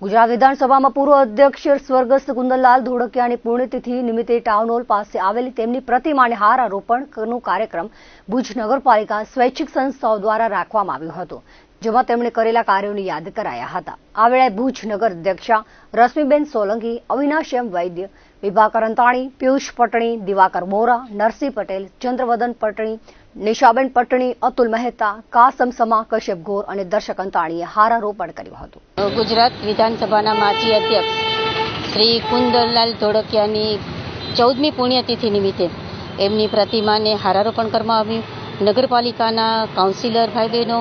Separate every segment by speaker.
Speaker 1: ગુજરાત વિધાનસભામાં પૂર્વ અધ્યક્ષ સ્વર્ગસ્થ કુંદનલાલ ધોળકિયાની પુણ્યતિથિ નિમિત્તે ટાઉન હોલ પાસે આવેલી તેમની પ્રતિમાને હારારોપણનો કાર્યક્રમ ભુજ નગરપાલિકા સ્વૈચ્છિક સંસ્થાઓ દ્વારા રાખવામાં આવ્યો હતો, જેમાં તેમણે કરેલા કાર્યોની યાદ કરાયા હતા। આ વેળાએ ભુજ નગર અધ્યક્ષા રશ્મિબેન સોલંકી, અવિનાશ એમ વૈદ્ય, વિભાકર અંતાણી, પિયુષ પટણી, દિવાકર બોરા, નરસિંહ પટેલ, ચંદ્રવદન પટણી, નિશાબેન પટણી, અતુલ મહેતા, કાસમ સમા, કશ્યપ ઘોર અને દર્શક અંતાણીએ હારારોપણ કર્યું હતું।
Speaker 2: ગુજરાત વિધાનસભાના માજી અધ્યક્ષ શ્રી કુંદનલાલ ધોળકિયાની 14મી પુણ્યતિથિ નિમિત્તે એમની પ્રતિમાને હારારોપણ કરવામાં આવ્યું। નગરપાલિકાના કાઉન્સિલર ભાઈ બહેનો,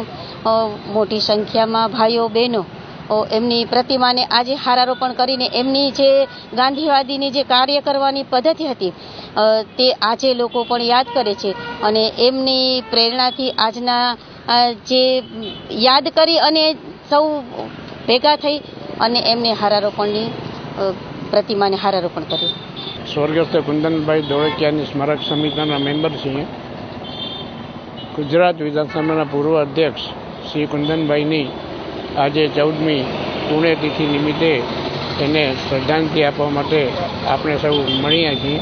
Speaker 2: મોટી સંખ્યામાં ભાઈઓ બહેનો એમની પ્રતિમાને આજે હારારોપણ કરીને એમની જે ગાંધીવાદીની જે કાર્ય કરવાની પદ્ધતિ હતી તે આજે લોકો પણ યાદ કરે છે અને એમની પ્રેરણાથી આજના જે યાદ કરી અને સૌ ભેગા થઈ અને એમને હારારોપણની પ્રતિમાને હારારોપણ કર્યું।
Speaker 3: સ્વર્ગસ્થ કુંદનભાઈ ધોળકિયાની સ્મારક સમિતિના મેમ્બર છીએ। ગુજરાત વિધાનસભાના પૂર્વ અધ્યક્ષ શ્રી કુંદનભાઈની આજે 14મી પુણ્યતિથિ નિમિત્તે એને શ્રદ્ધાંજલિ આપવા માટે આપણે સૌ મળ્યા છીએ।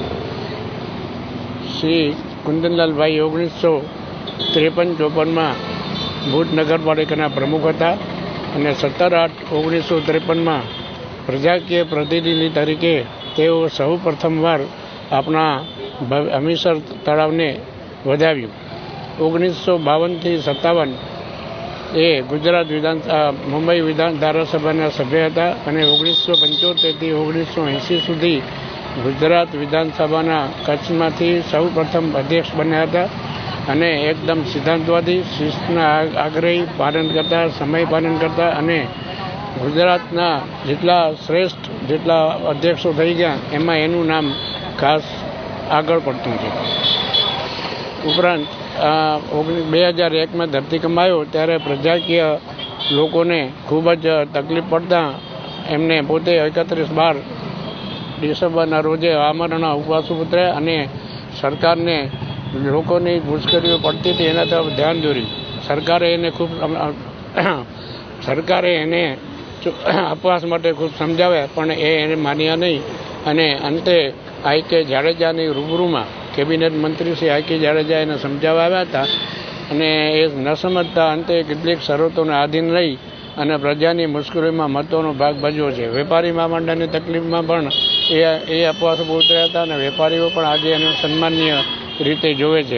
Speaker 3: શ્રી કુંદનલાલભાઈ 1953-54માં ભુજ નગરપાલિકાના પ્રમુખ હતા અને 17/8/1953માં પ્રજાકીય પ્રતિનિધિ તરીકે તેઓ સૌ પ્રથમવાર આપણા હમીરસર તળાવને વધાવ્યું। 1952થી 57 એ ગુજરાત મુંબઈ ધારાસભાના સભ્ય હતા અને 1975થી 1980 સુધી ગુજરાત વિધાનસભાના કચ્છમાંથી સૌ પ્રથમ અધ્યક્ષ બન્યા હતા અને એકદમ સિદ્ધાંતવાદી, શિસ્તના આગ્રહી, પાલન કરતા, સમય પાલન કરતા અને ગુજરાતના જેટલા અધ્યક્ષો થઈ ગયા એમાં એનું નામ ખાસ આગળ પડતું છે। ઉપરાંત 2001માં ધરતીકંપ આવ્યો ત્યારે પ્રજાકીય લોકોને ખૂબ જ તકલીફ પડતા એમને પોતે 31/12 ડિસેમ્બરના રોજે આમરણના ઉપવાસ ઉતર્યા અને સરકારને લોકોની મુશ્કેલીઓ પડતી હતી એના તરફ ધ્યાન દોર્યું। સરકારે એને ઉપવાસ માટે ખૂબ સમજાવ્યા પણ એને માન્યા નહીં અને અંતે આઈ.કે. જાડેજાની રૂબરૂમાં કેબિનેટ મંત્રી શ્રી આઈ.કે. જાડેજા એને સમજાવવા આવ્યા હતા અને એ ન સમજતા અંતે કેટલીક શરતોને આધીન રહી અને પ્રજાની મુશ્કેલીમાં મહત્વનો ભાગ ભજવ્યો છે। વેપારી મહામંડળની તકલીફમાં પણ એ ઉપવાસ ઉતર્યા હતા અને વેપારીઓ પણ આજે એને સન્માનીય રીતે જોવે છે।